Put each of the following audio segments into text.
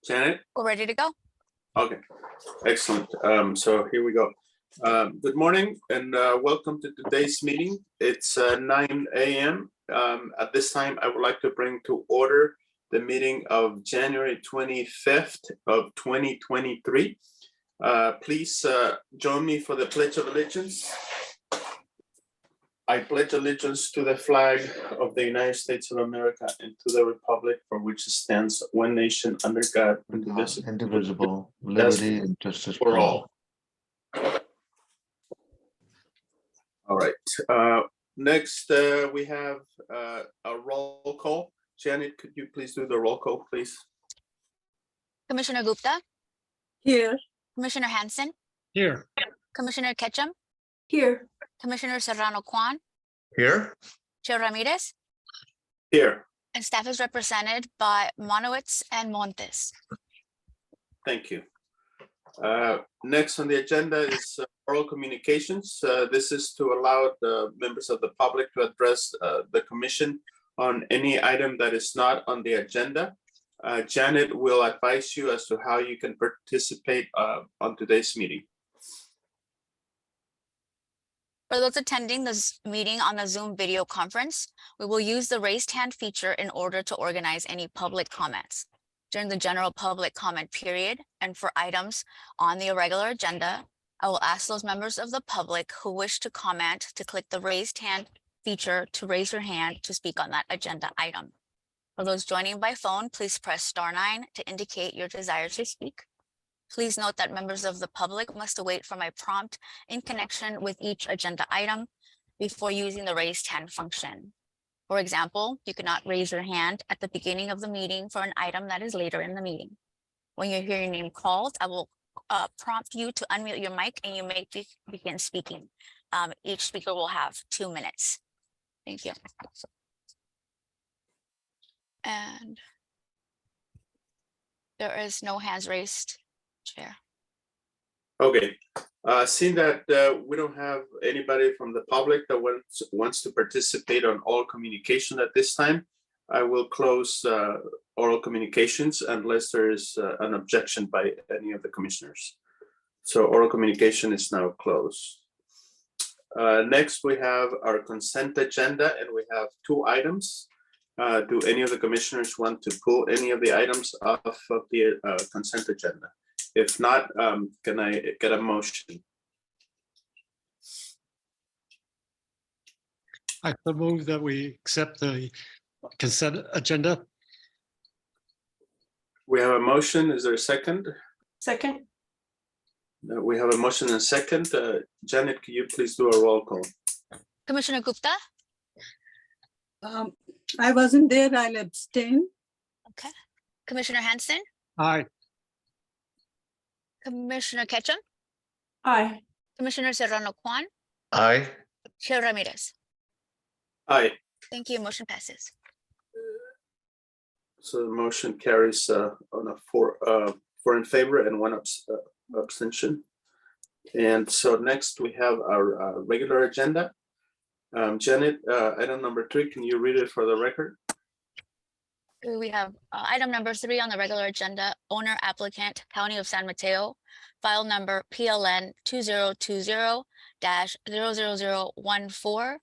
Janet? We're ready to go. Okay, excellent. So here we go. Good morning and welcome to today's meeting. It's 9 a.m. At this time, I would like to bring to order the meeting of January 25th of 2023. Please join me for the Pledge of Allegiance. I pledge allegiance to the flag of the United States of America and to the republic for which it stands, one nation under God, indivisible, liberty and justice for all. All right. Next, we have a roll call. Janet, could you please do the roll call, please? Commissioner Gupta, Here. Commissioner Hansen, Here. Commissioner Ketchum, Here. Commissioner Serrano Kwan, Here. Chair Ramirez, Here. and staff is represented by Monowitz and Montes. Thank you. Next on the agenda is oral communications. This is to allow the members of the public to address the commission on any item that is not on the agenda. Janet will advise you as to how you can participate on today's meeting. For those attending this meeting on the Zoom video conference, we will use the raised hand feature in order to organize any public comments. During the general public comment period and for items on the irregular agenda, I will ask those members of the public who wish to comment to click the raised hand feature to raise your hand to speak on that agenda item. For those joining by phone, please press *9 to indicate your desire to speak. Please note that members of the public must await for my prompt in connection with each agenda item before using the raised hand function. For example, you cannot raise your hand at the beginning of the meeting for an item that is later in the meeting. When you hear your name called, I will prompt you to unmute your mic and you may begin speaking. Each speaker will have 2 minutes. Thank you. And there is no hands raised, Chair. Okay, seeing that we don't have anybody from the public that wants to participate on oral communication at this time, I will close oral communications unless there is an objection by any of the commissioners. So oral communication is now closed. Next, we have our consent agenda and we have 2 items. Do any of the commissioners want to pull any of the items off of the consent agenda? If not, can I get a motion? I move that we accept the consent agenda. We have a motion. Is there a second? Second. We have a motion and a second. Janet, can you please do a roll call? Commissioner Gupta? I wasn't there. I'll abstain. Okay. Commissioner Hansen? Aye. Commissioner Ketchum? Aye. Commissioner Serrano Kwan? Aye. Chair Ramirez? Aye. Thank you. Motion passes. So the motion carries on a 4 in favor and 1 abstention. And so next we have our regular agenda. Janet, item number 3, can you read it for the record? We have item number 3 on the regular agenda, owner applicant, County of San Mateo, file number PLN 2020-00014.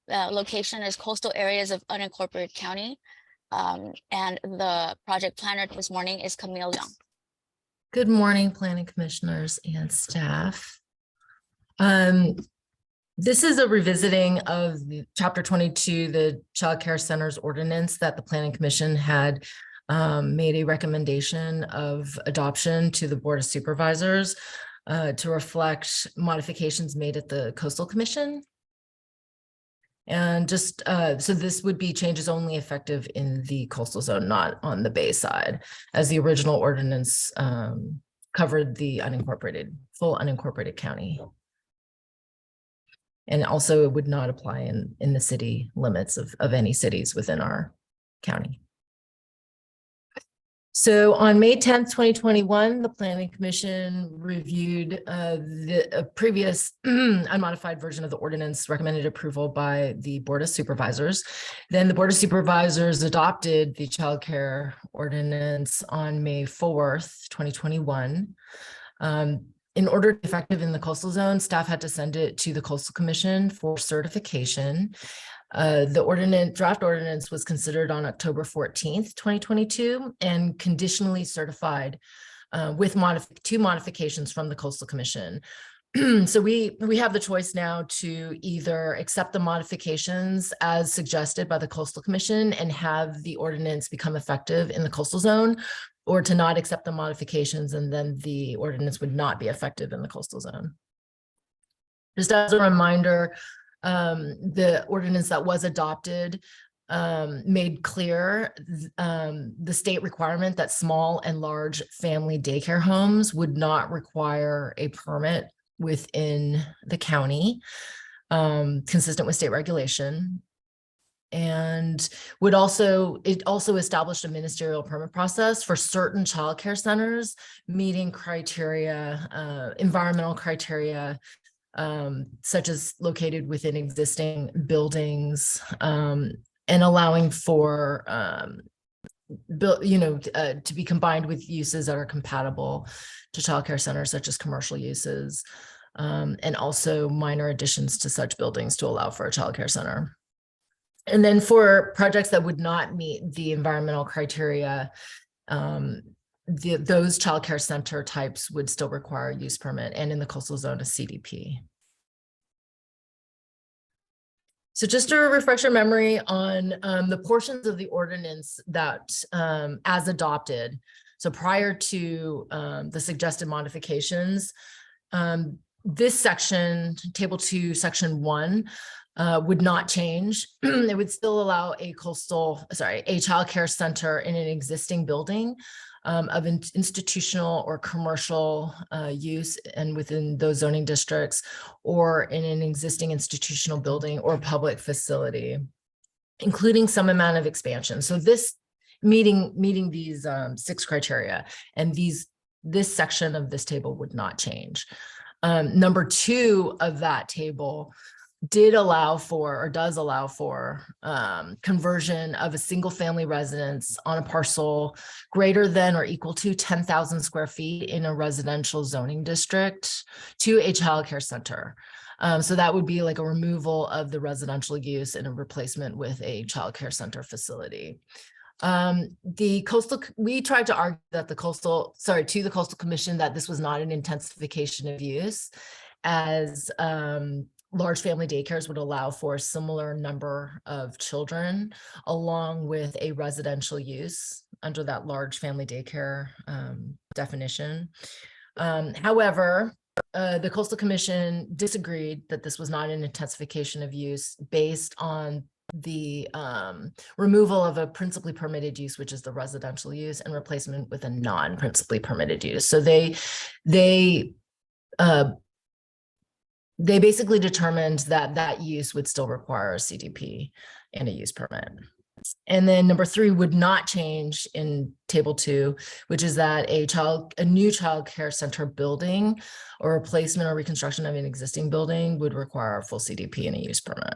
The location is coastal areas of unincorporated county. And the project planner this morning is Camille Young. Good morning, planning commissioners and staff. This is a revisiting of the Chapter 22, the Child Care Centers ordinance that the Planning Commission had made a recommendation of adoption to the Board of Supervisors to reflect modifications made at the Coastal Commission. And just so this would be changes only effective in the coastal zone, not on the bay side, as the original ordinance covered the full unincorporated county. And also it would not apply in the city limits of any cities within our county. So on May 10th, 2021, the Planning Commission reviewed the previous unmodified version of the ordinance, recommended approval by the Board of Supervisors. Then the Board of Supervisors adopted the childcare ordinance on May 4th, 2021. In order to be effective in the coastal zone, staff had to send it to the Coastal Commission for certification. The draft ordinance was considered on October 14th, 2022, and conditionally certified with two modifications from the Coastal Commission. So we have the choice now to either accept the modifications as suggested by the Coastal Commission and have the ordinance become effective in the coastal zone, or to not accept the modifications and then the ordinance would not be effective in the coastal zone. Just as a reminder, the ordinance that was adopted made clear the state requirement that small and large family daycare homes would not require a permit within the county, consistent with state regulation. And it also established a ministerial permit process for certain childcare centers meeting criteria, environmental criteria, such as located within existing buildings, and allowing for to be combined with uses that are compatible to childcare centers, such as commercial uses, and also minor additions to such buildings to allow for a childcare center. And then for projects that would not meet the environmental criteria, those childcare center types would still require a use permit, and in the coastal zone, a CDP. So just to refresh your memory on the portions of the ordinance that, as adopted, so prior to the suggested modifications, this section, Table 2, Section 1, would not change. It would still allow a childcare center in an existing building of institutional or commercial use and within those zoning districts, or in an existing institutional building or public facility, including some amount of expansion. So this meeting these 6 criteria, and this section of this table would not change. Number 2 of that table does allow for conversion of a single family residence on a parcel greater than or equal to 10,000 square feet in a residential zoning district to a childcare center. So that would be like a removal of the residential use and a replacement with a childcare center facility. We tried to argue that to the Coastal Commission that this was not an intensification of use, as large family daycares would allow for a similar number of children along with a residential use under that large family daycare definition. However, the Coastal Commission disagreed that this was not an intensification of use based on the removal of a principally permitted use, which is the residential use, and replacement with a non-principally permitted use. So they basically determined that use would still require a CDP and a use permit. And then number 3 would not change in Table 2, which is that a new child care center building or replacement or reconstruction of an existing building would require a full CDP and a use permit.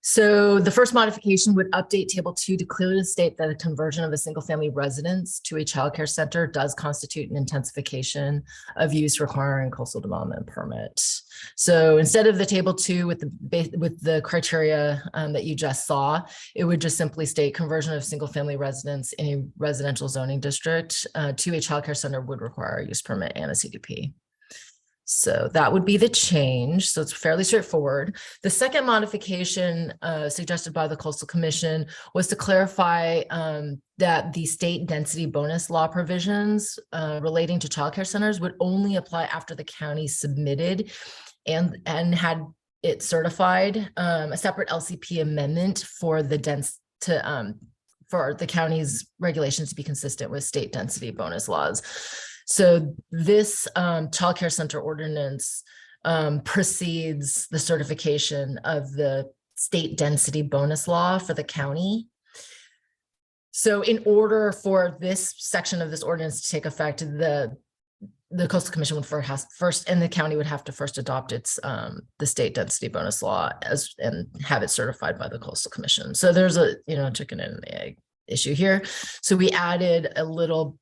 So the first modification would update Table 2 to clearly state that a conversion of a single family residence to a childcare center does constitute an intensification of use requiring coastal development permit. So instead of the Table 2 with the criteria that you just saw, it would just simply state conversion of single family residence in a residential zoning district to a childcare center would require a use permit and a CDP. So that would be the change. So it's fairly straightforward. The second modification suggested by the Coastal Commission was to clarify that the state density bonus law provisions relating to childcare centers would only apply after the county submitted and had it certified a separate LCP amendment for the for the county's regulations to be consistent with state density bonus laws. So this childcare center ordinance precedes the certification of the state density bonus law for the county. So in order for this section of this ordinance to take effect, the Coastal Commission would first, and the county would have to first adopt its the state density bonus law and have it certified by the Coastal Commission. So there's a chicken and the egg issue here. So we added a little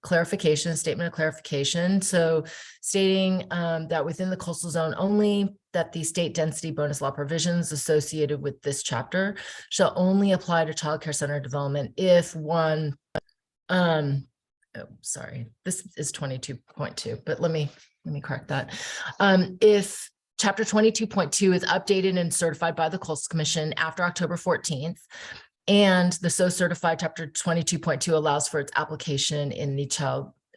clarification, statement of clarification. So stating that within the coastal zone only, that the state density bonus law provisions associated with this chapter shall only apply to childcare center development if one, this is 22.2, but let me correct that. If chapter 22.2 is updated and certified by the Coastal Commission after October 14th, and the so certified chapter 22.2 allows for its application in the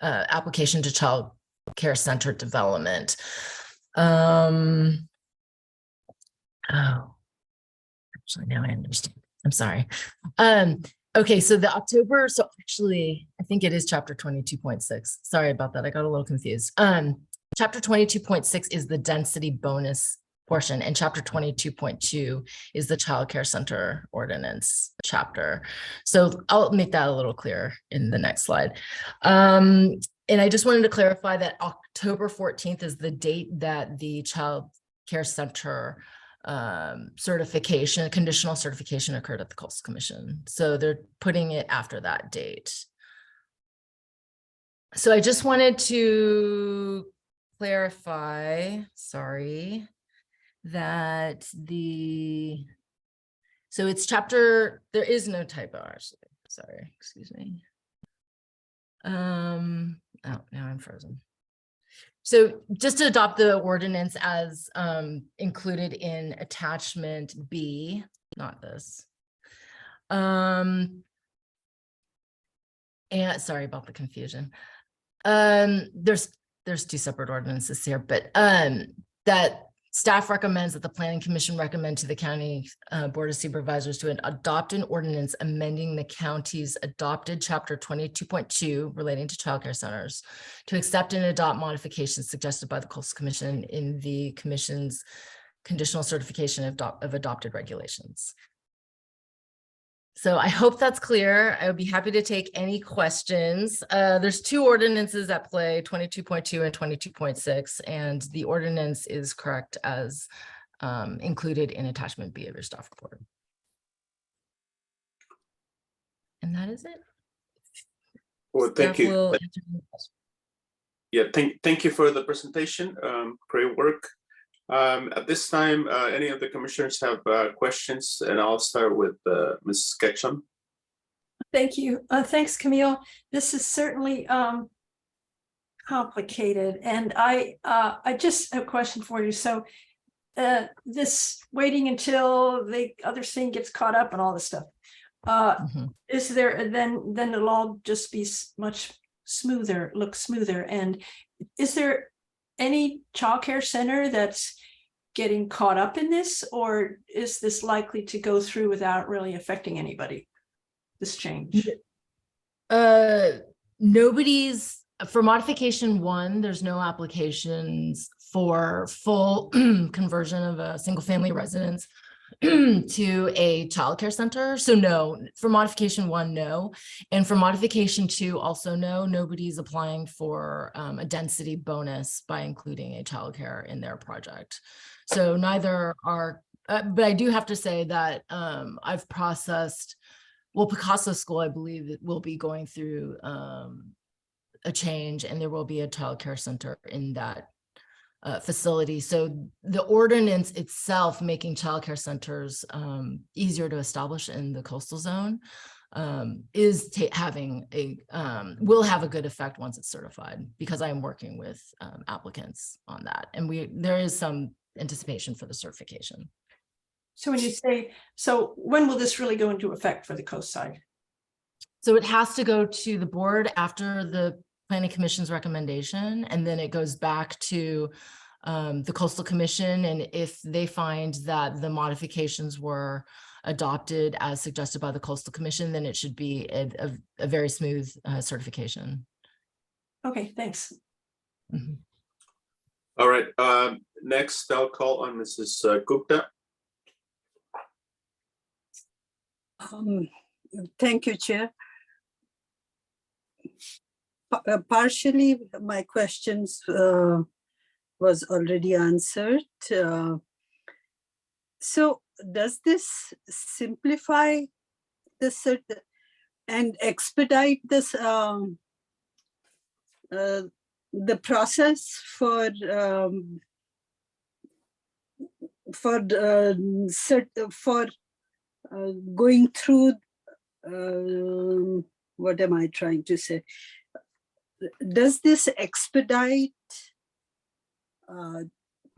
application to child care center development. Oh, actually now I understand. I'm sorry. Okay, so actually, I think it is chapter 22.6. Sorry about that. I got a little confused. Chapter 22.6 is the density bonus portion, and chapter 22.2 is the child care center ordinance chapter. So I'll make that a little clearer in the next slide. And I just wanted to clarify that October 14th is the date that the child care center conditional certification occurred at the Coastal Commission. So they're putting it after that date. So I just wanted to clarify, that so it's chapter, there is no typo actually, sorry, excuse me. Oh, now I'm frozen. So just to adopt the ordinance as included in attachment B, not this. And sorry about the confusion. There's two separate ordinances here, but that staff recommends that the Planning Commission recommend to the County Board of Supervisors to adopt an ordinance amending the county's adopted chapter 22.2 relating to childcare centers to accept and adopt modifications suggested by the Coastal Commission in the Commission's conditional certification of adopted regulations. So I hope that's clear. I would be happy to take any questions. There's two ordinances at play, 22.2 and 22.6, and the ordinance is correct as included in attachment B of your staff report. And that is it. Well, thank Staff you. will answer any questions. Yeah, thank you for the presentation. Great work. At this time, any of the commissioners have questions, and I'll start with Mrs. Ketchum. Thank you. Thanks, Camille. This is certainly complicated, and I just have a question for you. So this waiting until the other scene gets caught up and all this stuff, is there then it'll all just be much smoother, look smoother? And is there any childcare center that's getting caught up in this, or is this likely to go through without really affecting anybody, this change? Nobody's, for modification 1, there's no applications for full conversion of a single family residence to a childcare center. So no, for modification 1, no. And for modification 2, also no, nobody's applying for a density bonus by including a childcare in their project. So neither are, but I do have to say that I've processed, well, Picasso School, I believe it will be going through a change, and there will be a childcare center in that facility. So the ordinance itself making childcare centers easier to establish in the coastal zone is having a will have a good effect once it's certified, because I am working with applicants on that, and there is some anticipation for the certification. So when you say, so when will this really go into effect for the coast side? So it has to go to the board after the Planning Commission's recommendation, and then it goes back to the Coastal Commission. And if they find that the modifications were adopted as suggested by the Coastal Commission, then it should be a very smooth certification. Okay, thanks. Mm-hmm. All right. Next, I'll call on Mrs. Gupta. Thank you, Chair. Partially, my questions was already answered. So does this simplify this and expedite this the process for going through what am I trying to say? Does this expedite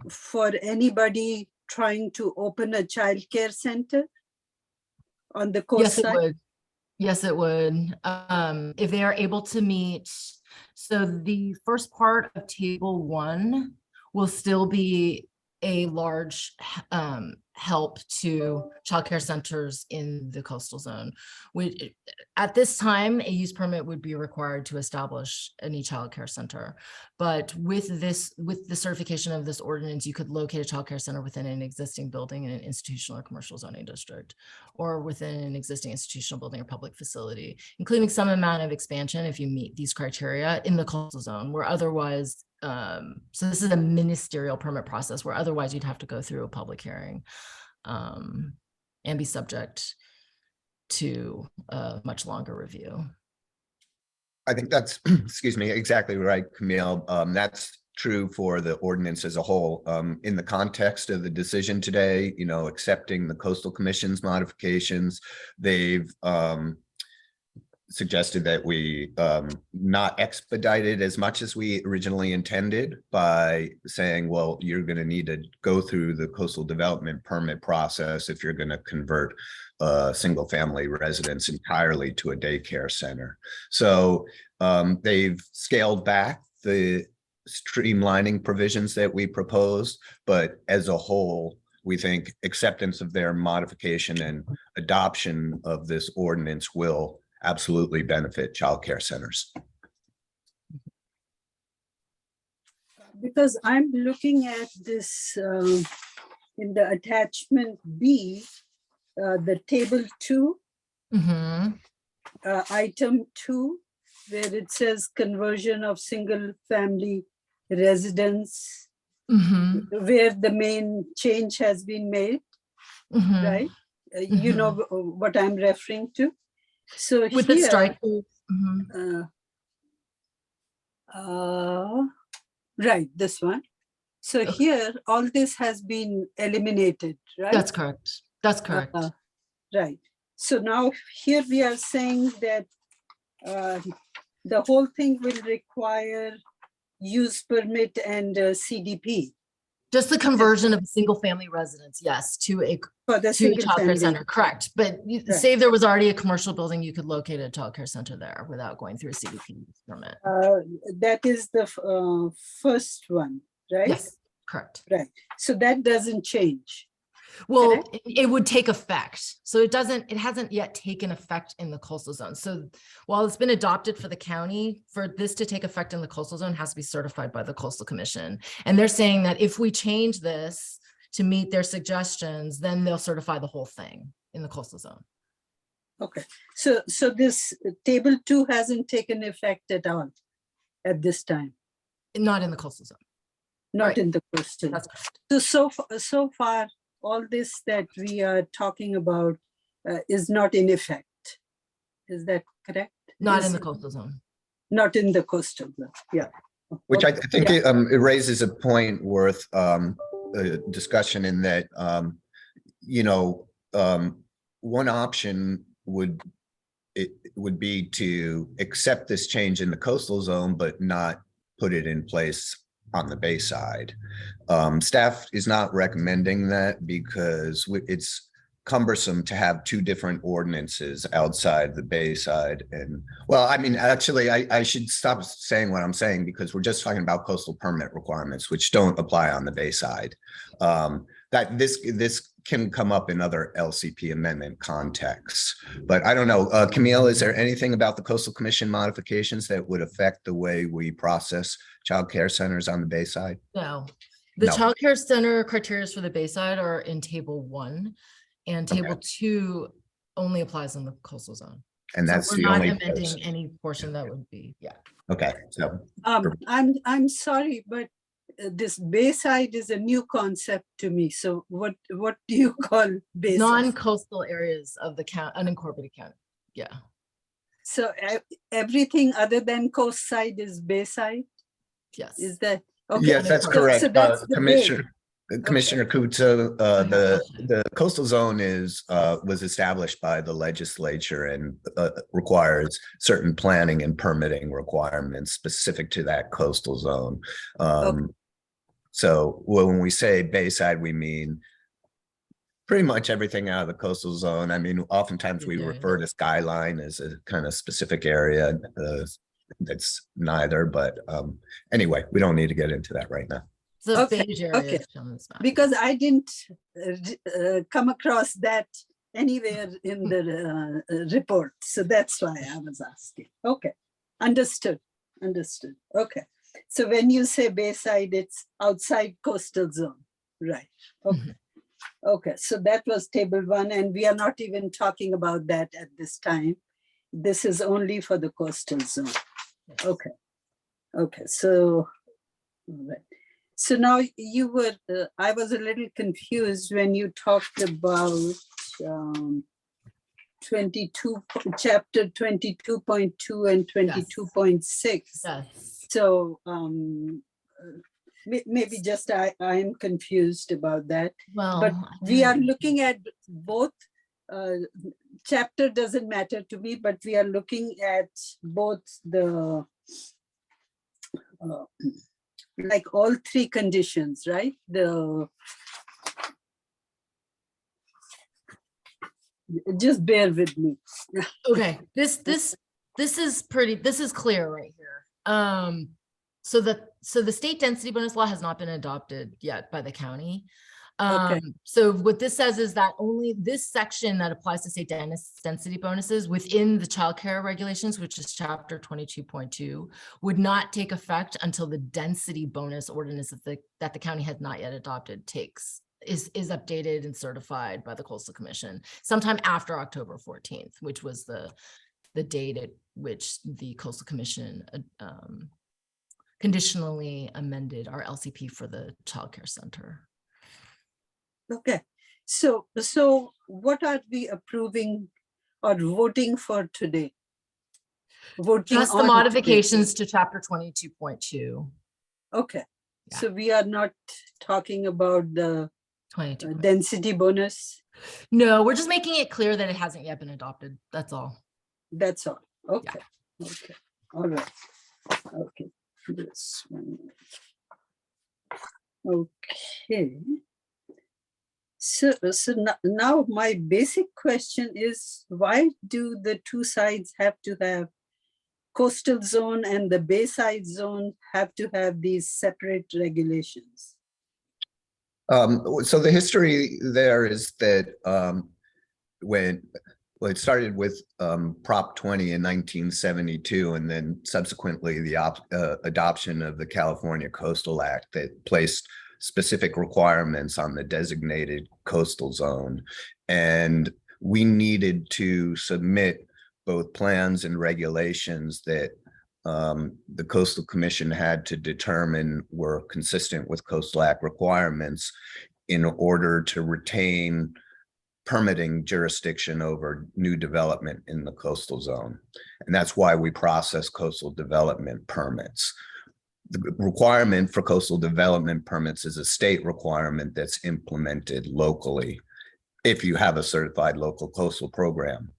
for anybody trying to open a childcare center on the coast Yes, it side? would. Yes, it would. If they are able to meet, so the first part of table 1 will still be a large help to childcare centers in the coastal zone. At this time, a use permit would be required to establish any childcare center. But with the certification of this ordinance, you could locate a childcare center within an existing building in an institutional or commercial zoning district, or within an existing institutional building or public facility, including some amount of expansion if you meet these criteria in the coastal zone, where otherwise, so this is a ministerial permit process where otherwise you'd have to go through a public hearing and be subject to a much longer review. I think that's, excuse me, exactly right, Camille. That's true for the ordinance as a whole. In the context of the decision today, you know, accepting the Coastal Commission's modifications, they've suggested that we not expedite it as much as we originally intended by saying, well, you're going to need to go through the coastal development permit process if you're going to convert single family residence entirely to a daycare center. So they've scaled back the streamlining provisions that we proposed, but as a whole, we think acceptance of their modification and adoption of this ordinance will absolutely benefit childcare centers. Because I'm looking at this in the attachment B, the table 2, item 2, where it says conversion of single family residence, where the main change has been made, right? You know what I'm referring to. So with here, the strike. right, this one. So Okay. here, all this has been eliminated, right? That's correct. That's correct. Right. So now here we are saying that the whole thing will require use permit and CDP Just the conversion of a single family residence, yes, to a for the single childcare family. center, correct. But Right. say if there was already a commercial building, you could locate a childcare center there without going through a CDP permit. That is the first one, right? Yes, correct. Right. So that doesn't change. Well, Correct. it would take effect. So it hasn't yet taken effect in the coastal zone. So while it's been adopted for the county, for this to take effect in the coastal zone, it has to be certified by the Coastal Commission. And they're saying that if we change this to meet their suggestions, then they'll certify the whole thing in the coastal zone. Okay. So this table 2 hasn't taken effect at all at this time, Not in the coastal zone. not Right. in the coastal. That's correct. So far, all this that we are talking about is not in effect. Is that correct? Not in Is- the coastal zone. Not in the coastal, yeah. Which I Okay. think Yeah. it raises a point worth discussion in that, one option would be to accept this change in the coastal zone, but not put it in place on the bay side. Staff is not recommending that because it's cumbersome to have two different ordinances outside the bay side. And well, I mean, actually, I should stop saying what I'm saying because we're just talking about coastal permit requirements, which don't apply on the bay side. That this can come up in other LCP amendment contexts, but I don't know. Camille, is there anything about the Coastal Commission modifications that would affect the way we process childcare centers on the bay side? No. The No. childcare center criteria for the Bayside are in table 1, and table 2 only applies in the coastal zone. And So that's we're the not only. amending any portion that would be, yeah. Okay, so, I'm sorry, but this Bayside is a new concept to me. So what do you call Bayside? Non-coastal areas of the county, unincorporated county, yeah. So everything other than coast side is Bayside? Yes. Is that? Okay. yes, that's So correct. that's the Commissioner Kutza, the gotcha. coastal zone was established by the legislature and requires certain planning and permitting requirements specific to that coastal zone. So when we say Bayside, we mean pretty much everything out of the coastal zone. I mean, oftentimes we Yeah. refer to Skyline as a kind of specific area that's neither, but anyway, we don't need to get into that right now. The Okay, beige area okay. is shown on this map. Because I didn't come across that anywhere in the report. So that's why I was asking. Okay, understood. Okay. So when you say Bayside, it's outside coastal zone, right? Okay. Okay, so that was table 1, and we are not even talking about that at this time. This is only for the coastal zone. Okay. Okay, so, all right. So now you were, I was a little confused when you talked about 22, chapter 22.2 and 22.6. Yes. So maybe just I'm confused about that. Well, But I we are didn't- looking at both, chapter doesn't matter to me, but we are looking at both the, like all 3 conditions, right? Just bear with me. Okay, this is clear right here. So the state density bonus law has not been adopted yet by the county. Okay. So what this says is that only this section that applies to state density bonuses within the childcare regulations, which is chapter 22.2, would not take effect until the density bonus ordinance that the county has not yet adopted is updated and certified by the Coastal Commission sometime after October 14th, which was the date at which the Coastal Commission conditionally amended our LCP for the childcare center. Okay, so what are we approving or voting for today? Voting Just the on today. modifications to chapter 22.2. Okay, Yeah. so we are not talking about the 22. density bonus. No, we're just making it clear that it hasn't yet been adopted. That's all. That's all. Okay. Okay. All right. Okay. This one. Okay. So now my basic question is, why do the 2 sides have to have coastal zone and the Bayside zone have to have these separate regulations? So the history there is that it started with Prop 20 in 1972, and then subsequently the adoption of the California Coastal Act that placed specific requirements on the designated coastal zone. And we needed to submit both plans and regulations that the Coastal Commission had to determine were consistent with Coastal Act requirements in order to retain permitting jurisdiction over new development in the coastal zone. And that's why we process coastal development permits. The requirement for coastal development permits is a state requirement that's implemented locally if you have a certified local coastal program.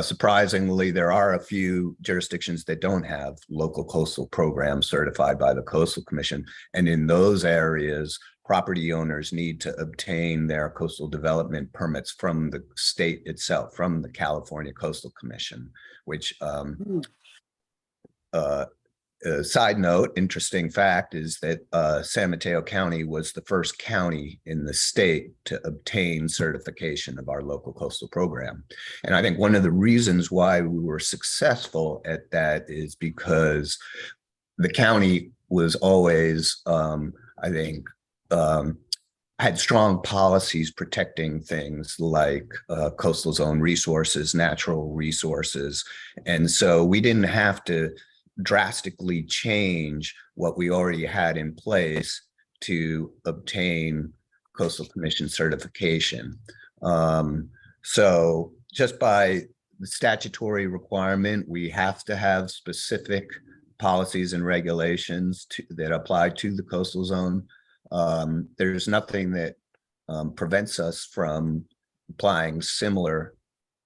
Surprisingly, there are a few jurisdictions that don't have local coastal programs certified by the Coastal Commission. And in those areas, property owners need to obtain their coastal development permits from the state itself, from the California Coastal Commission, which side note, interesting fact is that San Mateo County was the first county in the state to obtain certification of our local coastal program. And I think one of the reasons why we were successful at that is because the county was always, I think, had strong policies protecting things like coastal zone resources, natural resources. And so we didn't have to drastically change what we already had in place to obtain Coastal Commission certification. So just by the statutory requirement, we have to have specific policies and regulations that apply to the coastal zone. There's nothing that prevents us from applying similar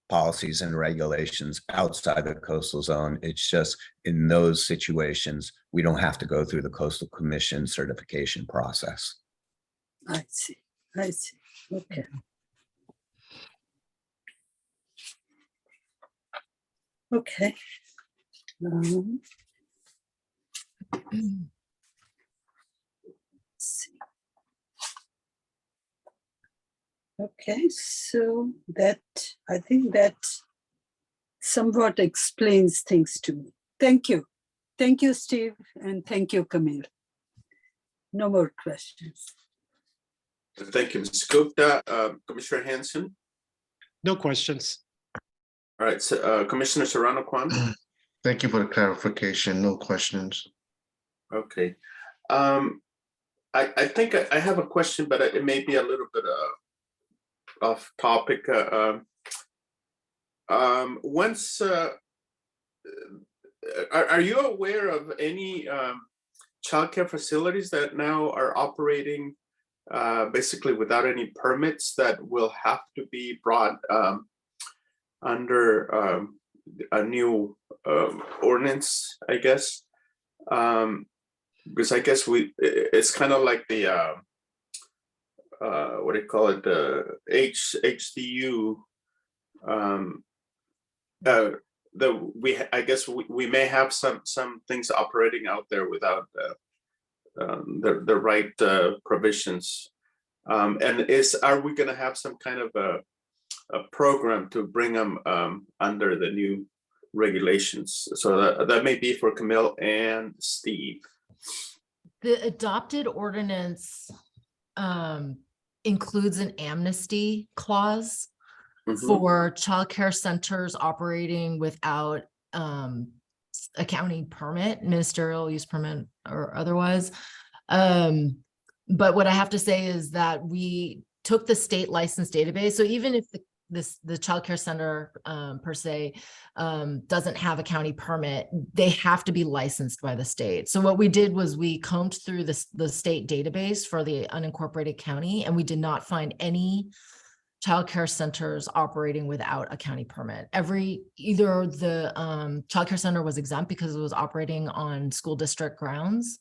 policies and regulations outside the coastal zone. It's just in those situations, we don't have to go through the Coastal Commission certification process. I see. I see. Okay. Okay. See. Okay, so that, I think that somewhat explains things to me. Thank you. Thank you, Steve, and thank you, Camille. No more questions. Thank you, Ms. Gupta. Commissioner Hanson. No questions. All right, so, Commissioner Serrano Kwan. Thank you for the clarification. No questions. Okay. I think I have a question, but it may be a little bit off topic. Once, are you aware of any childcare facilities that now are operating basically without any permits that will have to be brought under a new ordinance, I guess? Because I guess it's kind of like the what do you call it, the HDU. I guess we may have some things operating out there without the right provisions. And are we going to have some kind of a program to bring them under the new regulations? So that may be for Camille and Steve. The adopted ordinance includes an amnesty clause for childcare centers operating without a county permit, ministerial use permit or otherwise. But what I have to say is that we took the state license database. So even if the childcare center per se doesn't have a county permit, they have to be licensed by the state. So what we did was we combed through the state database for the unincorporated county, and we did not find any childcare centers operating without a county permit. Either the childcare center was exempt because it was operating on school district grounds,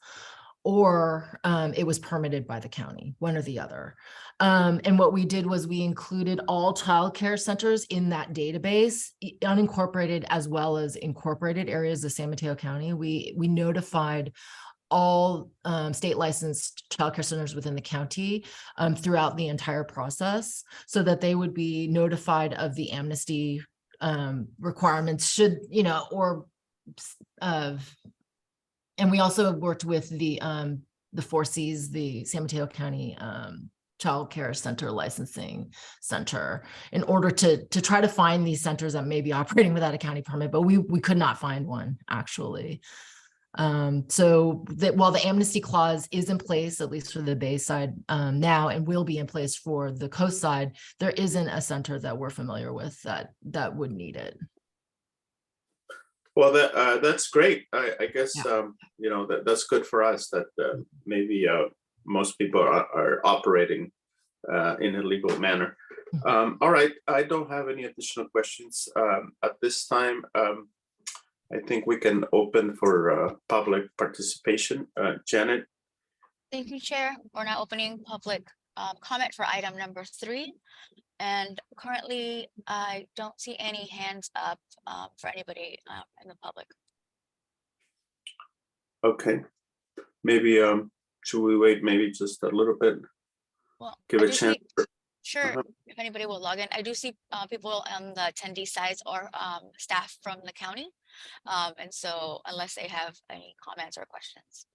or it was permitted by the county, one or the other. And what we did was we included all childcare centers in that database, unincorporated as well as incorporated areas of San Mateo County. We notified all state licensed childcare centers within the county throughout the entire process, so that they would be notified of the amnesty requirements and we also worked with the 4Cs, the San Mateo County Child Care Center Licensing Center, in order to try to find these centers that may be operating without a county permit, but we could not find one actually. So that while the amnesty clause is in place, at least for the Bay side now, and will be in place for the coast side, there isn't a center that we're familiar with that would need it. Well, that's great. I guess, that's good for us that maybe most people are operating in a legal manner. All right, I don't have any additional questions at this time. I think we can open for public participation. Janet? Thank you, Chair. We're now opening public comment for item number 3. And currently, I don't see any hands up for anybody in the public. Okay, maybe should we wait maybe just a little bit? Well, Give I a do chance. see- Sure, if anybody will log in. I do see people on the attendee sides or staff from the county. And so unless they have any comments or questions.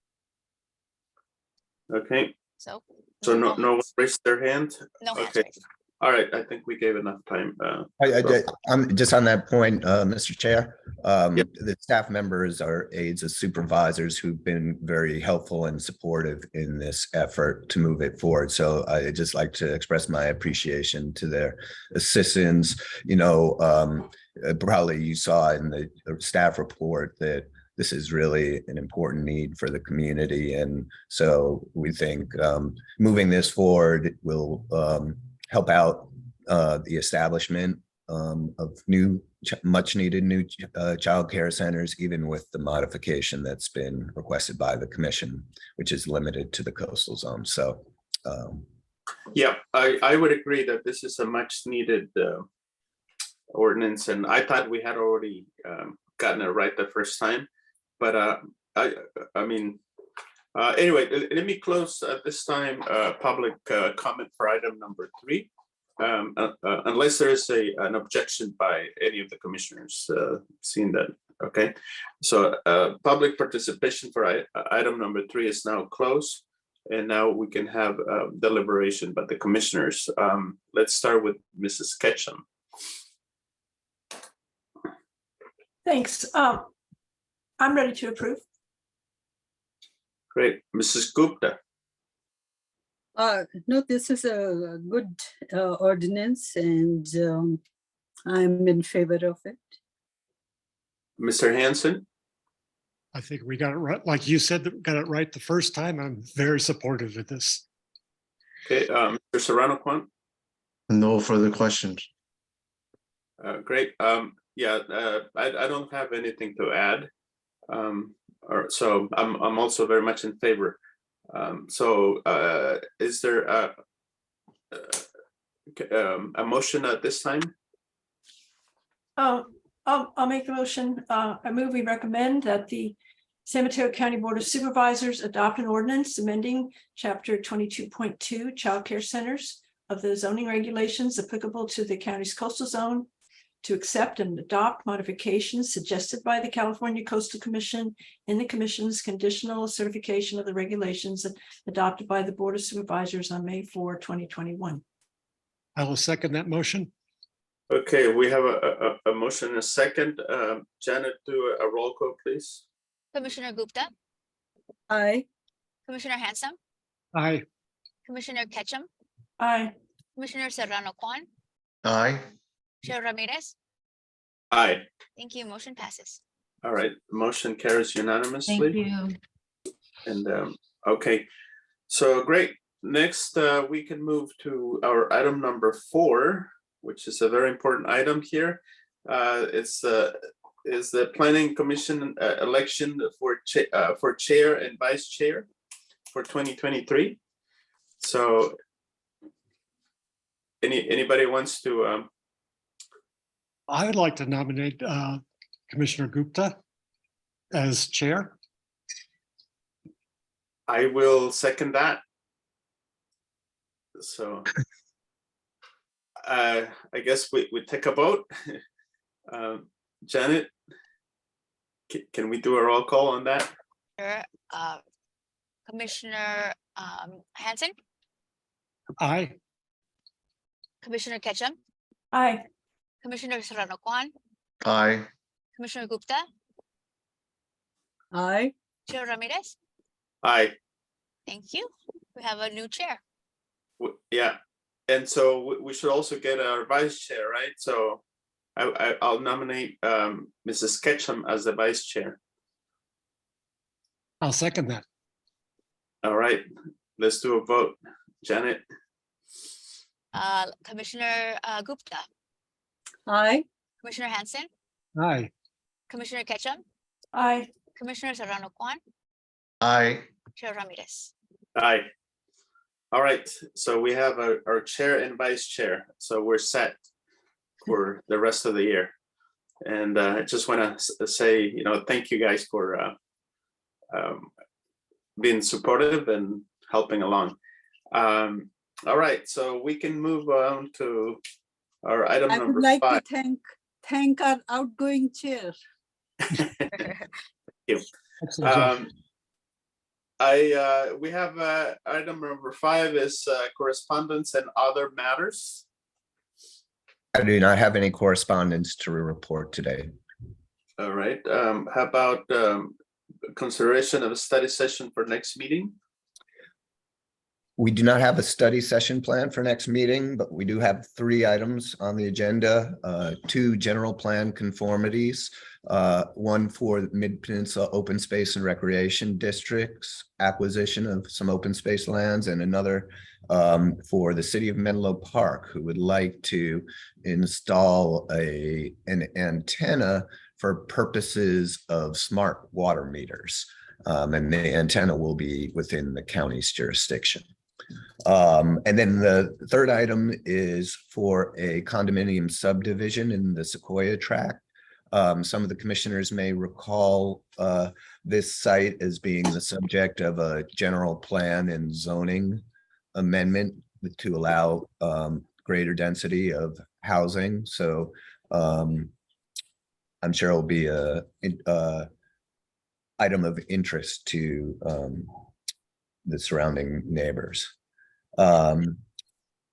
Okay, So. So we no, will- no one raised their hand? No hands Okay. raised. All right, I think we gave enough time. I'm just on that point, Mr. Chair. Yep. The staff members are aides of supervisors who've been very helpful and supportive in this effort to move it forward. So I'd just like to express my appreciation to their assistance. Probably you saw in the staff report that this is really an important need for the community. And so we think moving this forward will help out the establishment of much needed new child care centers, even with the modification that's been requested by the commission, which is limited to the coastal zone. So Yeah, I would agree that this is a much needed ordinance, and I thought we had already gotten it right the first time. But I mean, anyway, let me close at this time public comment for item number 3. Unless there's an objection by any of the commissioners, seeing that. Okay, so public participation for item number 3 is now closed, and now we can have deliberation by the commissioners. Let's start with Mrs. Ketchum. Thanks. I'm ready to approve. Great, Mrs. Gupta. No, this is a good ordinance, and I'm in favor of it. Mr. Hanson. I think we got it right. Like you said, got it right the first time. I'm very supportive of this. Okay, Mr. Serrano Kwan. No further questions. Great. Yeah, I don't have anything to add. So I'm also very much in favor. So is there a motion at this time? I'll make the motion. I move we recommend that the San Mateo County Board of Supervisors adopt an ordinance amending chapter 22.2 Child Care Centers of the zoning regulations applicable to the county's coastal zone to accept and adopt modifications suggested by the California Coastal Commission in the commission's conditional certification of the regulations adopted by the Board of Supervisors on May 4, 2021. I will second that motion. Okay, we have a motion and a second. Janet, do a roll call, please. Commissioner Gupta, Aye. Commissioner Handsome, Aye. Commissioner Ketchum, Aye. Commissioner Serrano Kwan, Aye. Chair Ramirez. Aye. Thank you. Motion passes. All right, motion carries Thank unanimously. you. And okay, so great. Next, we can move to our item number 4, which is a very important item here. It's the Planning Commission election for chair and vice chair for 2023. So anybody wants to? I would like to nominate Commissioner Gupta as chair. I will second that. So I guess we take a vote. Janet, can we do a roll call on that? Sure. Commissioner Hanson, Aye. Commissioner Ketchum, Aye. Commissioner Serrano Kwan, Aye. Commissioner Gupta, Aye. Chair Ramirez. Aye. Thank you. We have a new chair. Yeah, and so we should also get our vice chair, right? So I'll nominate Mrs. Ketchum as the vice chair. I'll second that. All right, let's do a vote. Janet. Commissioner Gupta, Aye. Commissioner Hanson, Aye. Commissioner Ketchum, Aye. Commissioner Serrano Kwan, Aye. Chair Ramirez. Aye. All right, so we have our chair and vice chair, so we're set for the rest of the year. And I just want to say, thank you guys for being supportive and helping along. All right, so we can move on to our item I number would like 5. to thank our outgoing chair. Excellent job. We have item number 5 is correspondence and other matters. I do not have any correspondence to report today. All right, how about consideration of a study session for next meeting? We do not have a study session planned for next meeting, but we do have 3 items on the agenda, 2 general plan conformities, one for the Mid-Peninsula Open Space and Recreation Districts, acquisition of some open space lands, and another for the city of Menlo Park, who would like to install an antenna for purposes of smart water meters. And the antenna will be within the county's jurisdiction. And then the 3rd item is for a condominium subdivision in the Sequoia Tract. Some of the commissioners may recall this site as being the subject of a general plan and zoning amendment to allow greater density of housing. So I'm sure it'll be a item of interest to the surrounding neighbors.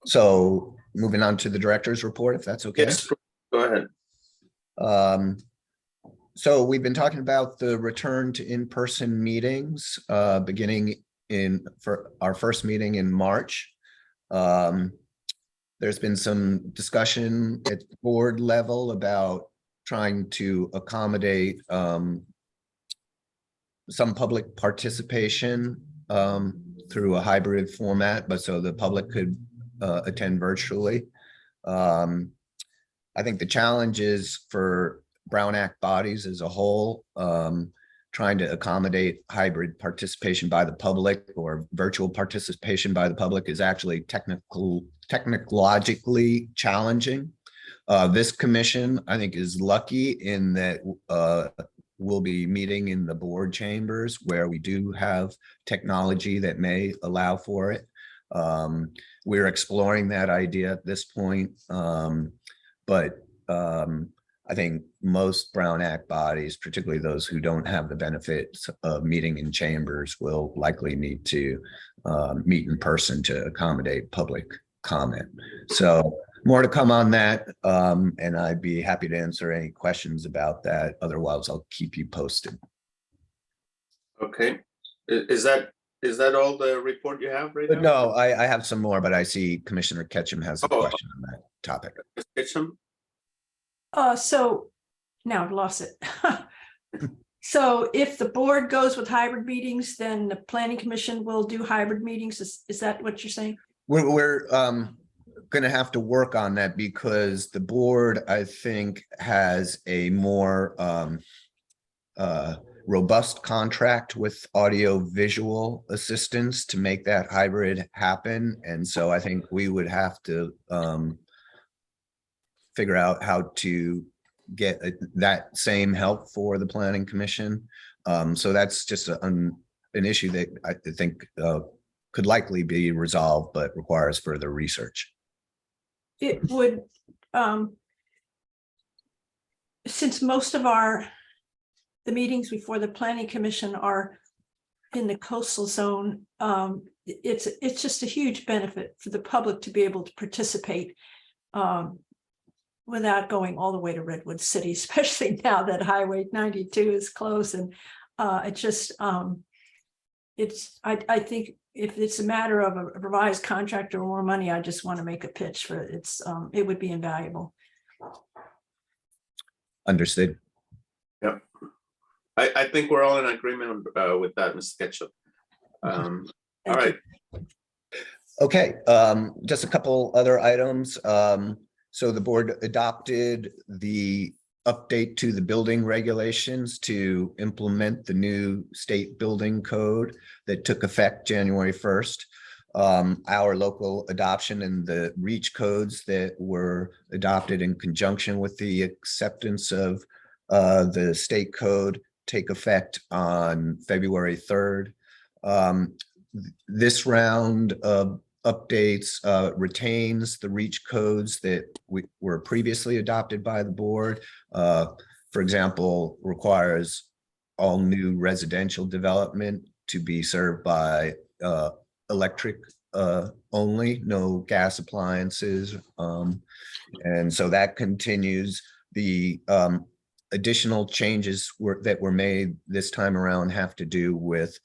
So moving on to the director's report, if that's okay. Yes, go ahead. So we've been talking about the return to in-person meetings, beginning for our first meeting in March. There's been some discussion at the board level about trying to accommodate some public participation through a hybrid format, but so the public could attend virtually. I think the challenge is for Brown Act bodies as a whole, trying to accommodate hybrid participation by the public or virtual participation by the public is actually technologically challenging. This commission, I think, is lucky in that we'll be meeting in the board chambers where we do have technology that may allow for it. We're exploring that idea at this point, but I think most Brown Act bodies, particularly those who don't have the benefits of meeting in chambers, will likely need to meet in person to accommodate public comment. So more to come on that, and I'd be happy to answer any questions about that. Otherwise, I'll keep you posted. Okay, is that all the report you have right now? No, I have some more, but I see Commissioner Ketchum has a question on that topic. Ketchum? So now I've lost it. So if the board goes with hybrid meetings, then the planning commission will do hybrid meetings. Is that what you're saying? We're going to have to work on that because the board, I think, has a more robust contract with audio visual assistance to make that hybrid happen. And so I think we would have to figure out how to get that same help for the planning commission. So that's just an issue that I think could likely be resolved, but requires further research. It would, since most of the meetings before the planning commission are in the coastal zone, it's just a huge benefit for the public to be able to participate without going all the way to Redwood City, especially now that Highway 92 is closed. And it just, I think if it's a matter of a revised contract or more money, I just want to make a pitch for it. It would be invaluable. Understood. Yep. I think we're all in agreement with that, Mr. Ketchum. All right. Okay, just a couple other items. So the board adopted the update to the building regulations to implement the new state building code that took effect January 1st. Our local adoption and the REACH codes that were adopted in conjunction with the acceptance of the state code take effect on February 3rd. This round of updates retains the REACH codes that were previously adopted by the board. For example, requires all new residential development to be served by electric only, no gas appliances. And so that continues. The additional changes that were made this time around have to do with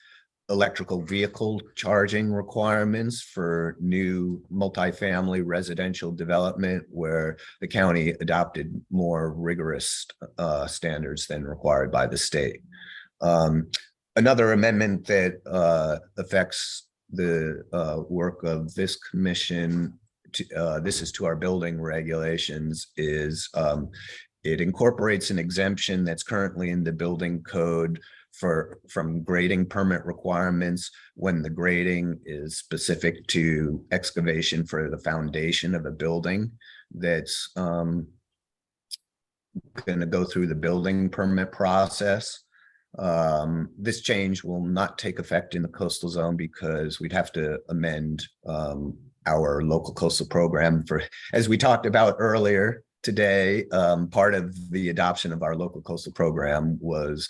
electrical vehicle charging requirements for new multifamily residential development, where the county adopted more rigorous standards than required by the state. Another amendment that affects the work of this commission, this is to our building regulations, is it incorporates an exemption that's currently in the building code from grading permit requirements when the grading is specific to excavation for the foundation of a building that's going to go through the building permit process. This change will not take effect in the coastal zone because we'd have to amend our local coastal program for, as we talked about earlier today, part of the adoption of our local coastal program was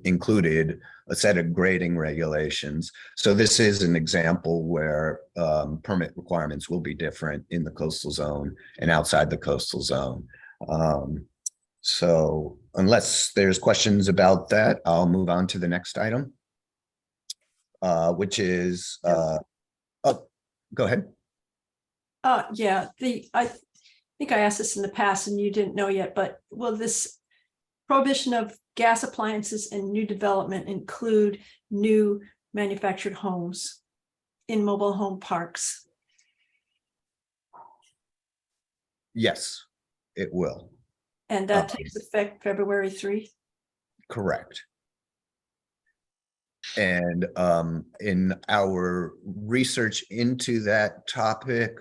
included a set of grading regulations. So this is an example where permit requirements will be different in the coastal zone and outside the coastal zone. So unless there's questions about that, I'll move on to the next item, which is, oh, go ahead. Yeah, I think I asked this in the past and you didn't know yet, but will this prohibition of gas appliances and new development include new manufactured homes in mobile home parks? Yes, it will. And that takes effect February 3? Correct. And in our research into that topic,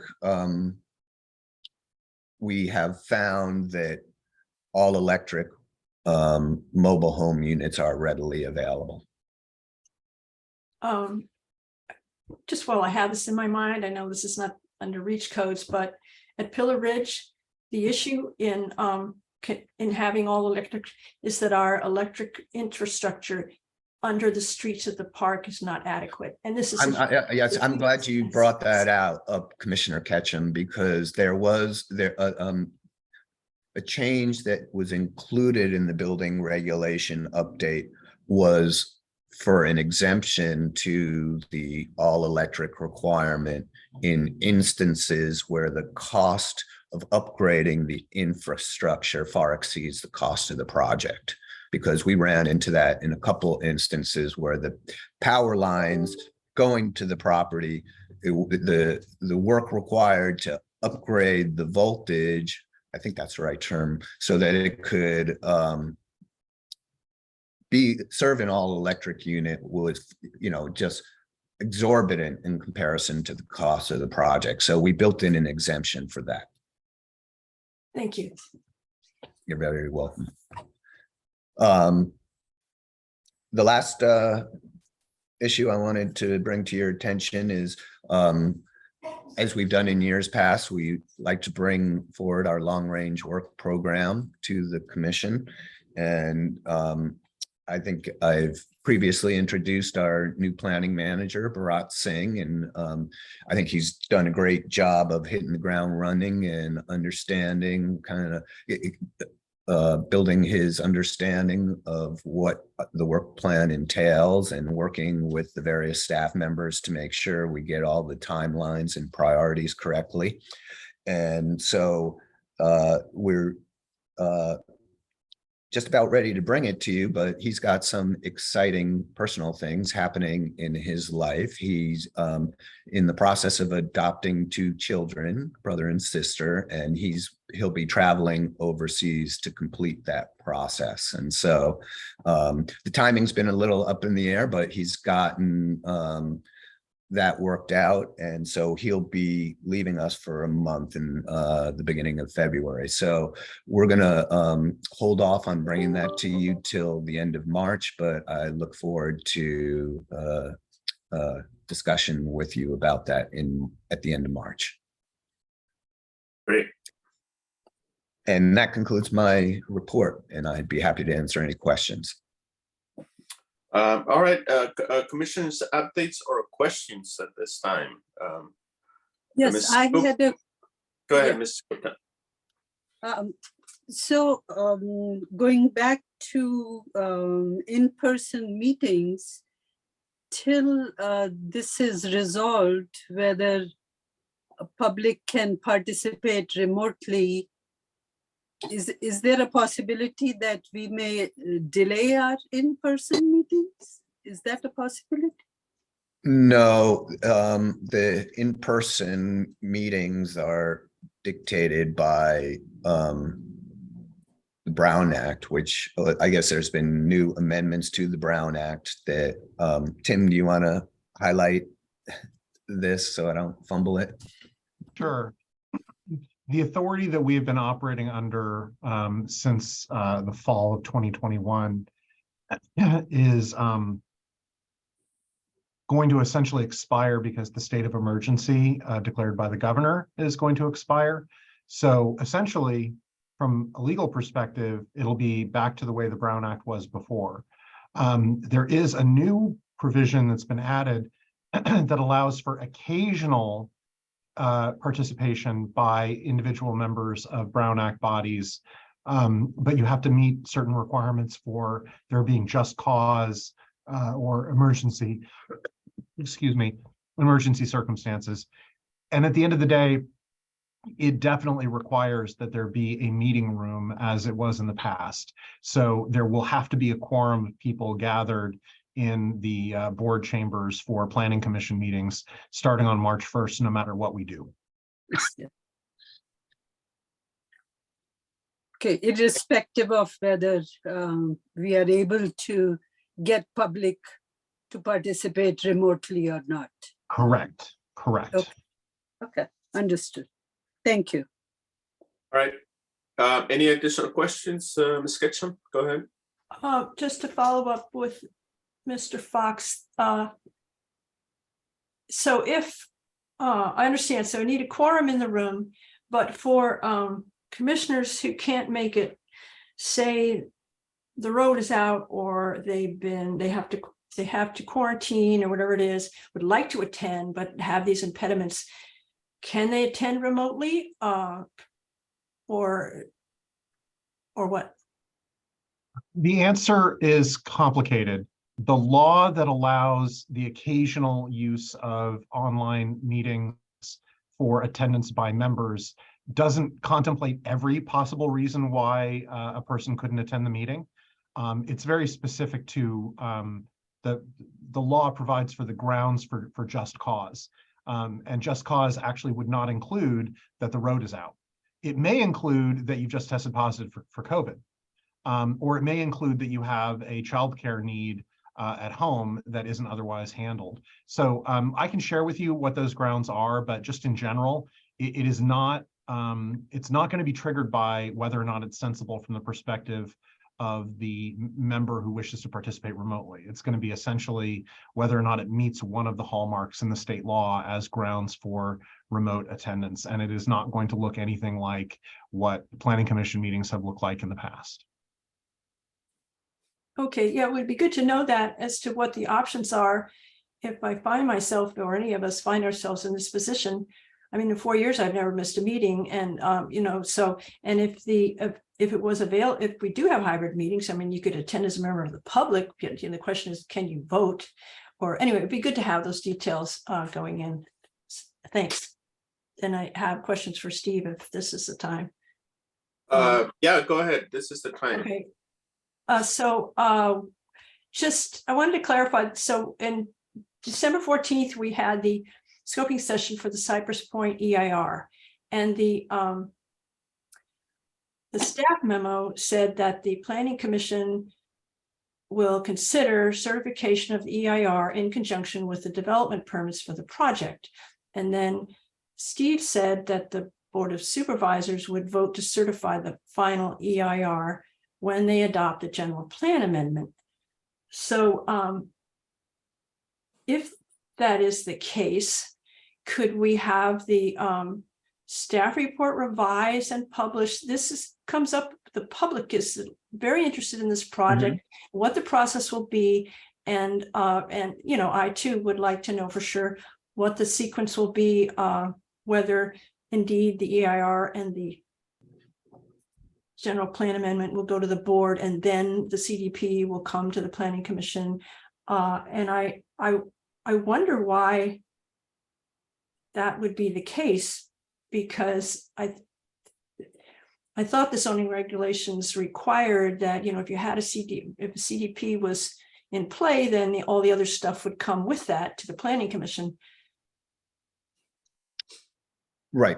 we have found that all electric mobile home units are readily available. Just while I have this in my mind, I know this is not under reach codes, but at Pillar Ridge, the issue in having all electric is that our electric infrastructure under the streets of the park is not adequate. And this is yes, I'm glad you brought that out, Commissioner Ketchum, because there was a change that was included in the building regulation update was for an exemption to the all electric requirement in instances where the cost of upgrading the infrastructure far exceeds the cost of the project. Because we ran into that in a couple instances where the power lines going to the property, the work required to upgrade the voltage, I think that's the right term, so that it could serve an all electric unit was, just exorbitant in comparison to the cost of the project. So we built in an exemption for that. Thank you. You're very welcome. The last issue I wanted to bring to your attention is, as we've done in years past, we like to bring forward our long-range work program to the commission. And I think I've previously introduced our new planning manager, Bharat Singh, and I think he's done a great job of hitting the ground running and understanding building his understanding of what the work plan entails and working with the various staff members to make sure we get all the timelines and priorities correctly. And so we're just about ready to bring it to you, but he's got some exciting personal things happening in his life. He's in the process of adopting 2 children, brother and sister, and he'll be traveling overseas to complete that process. And so the timing's been a little up in the air, but he's gotten that worked out. And so he'll be leaving us for a month in the beginning of February. So we're gonna hold off on bringing that to you till the end of March, but I look forward to discussion with you about that at the end of March. Great. And that concludes my report, and I'd be happy to answer any questions. All right, commissioners updates or questions at this time? Yes, Ms. I Cook? had a, Go ahead, yeah. Ms. Gupta. So going back to in-person meetings, till this is resolved, whether a public can participate remotely, is there a possibility that we may delay our in-person meetings? Is that a possibility? No, the in-person meetings are dictated by the Brown Act, which I guess there's been new amendments to the Brown Act that, Tim, do you want to highlight this so I don't fumble it? Sure. The authority that we have been operating under since the fall of 2021 is going to essentially expire because the state of emergency declared by the governor is going to expire. So essentially, from a legal perspective, it'll be back to the way the Brown Act was before. There is a new provision that's been added that allows for occasional participation by individual members of Brown Act bodies, but you have to meet certain requirements for there being just cause or emergency, emergency circumstances. And at the end of the day, it definitely requires that there be a meeting room as it was in the past. So there will have to be a quorum of people gathered in the board chambers for planning commission meetings starting on March 1st, no matter what we do. Okay, irrespective of whether we are able to get public to participate remotely or not. Correct, correct. Okay. Okay, understood. Thank you. All right. Any additional questions, Ms. Ketchum? Go ahead. Just to follow up with Mr. Fox. So if, I understand, so we need a quorum in the room, but for commissioners who can't make it, say the road is out or they have to quarantine or whatever it is, would like to attend, but have these impediments, can they attend remotely or what? The answer is complicated. The law that allows the occasional use of online meetings for attendance by members doesn't contemplate every possible reason why a person couldn't attend the meeting. It's very specific to the law provides for the grounds for just cause. And just cause actually would not include that the road is out. It may include that you just tested positive for COVID, or it may include that you have a childcare need at home that isn't otherwise handled. So I can share with you what those grounds are, but just in general, it is not, it's not going to be triggered by whether or not it's sensible from the perspective of the member who wishes to participate remotely. It's going to be essentially whether or not it meets one of the hallmarks in the state law as grounds for remote attendance. And it is not going to look anything like what planning commission meetings have looked like in the past. Okay, yeah, it would be good to know that as to what the options are. If I find myself or any of us find ourselves in this position, I mean, in 4 years, I've never missed a meeting. And, so, and if it was available, if we do have hybrid meetings, I mean, you could attend as a member of the public. The question is, can you vote? Or anyway, it'd be good to have those details going in. Thanks. And I have questions for Steve if this is the time. Yeah, go ahead. This is the time. Okay. Just, I wanted to clarify. So in December 14th, we had the scoping session for the Cypress Point EIR, and the staff memo said that the Planning Commission will consider certification of the EIR in conjunction with the development permits for the project. And then Steve said that the Board of Supervisors would vote to certify the final EIR when they adopt the general plan amendment. So if that is the case, could we have the staff report revised and published? This comes up, the public is very interested in this project, what the process will be, And you know, I too would like to know for sure what the sequence will be, whether indeed the EIR and the general plan amendment will go to the board, and then the CDP will come to the planning commission. And I wonder why that would be the case, because I thought the zoning regulations required that, you know, if you had if a CDP was in play, then all the other stuff would come with that to the planning commission. Right.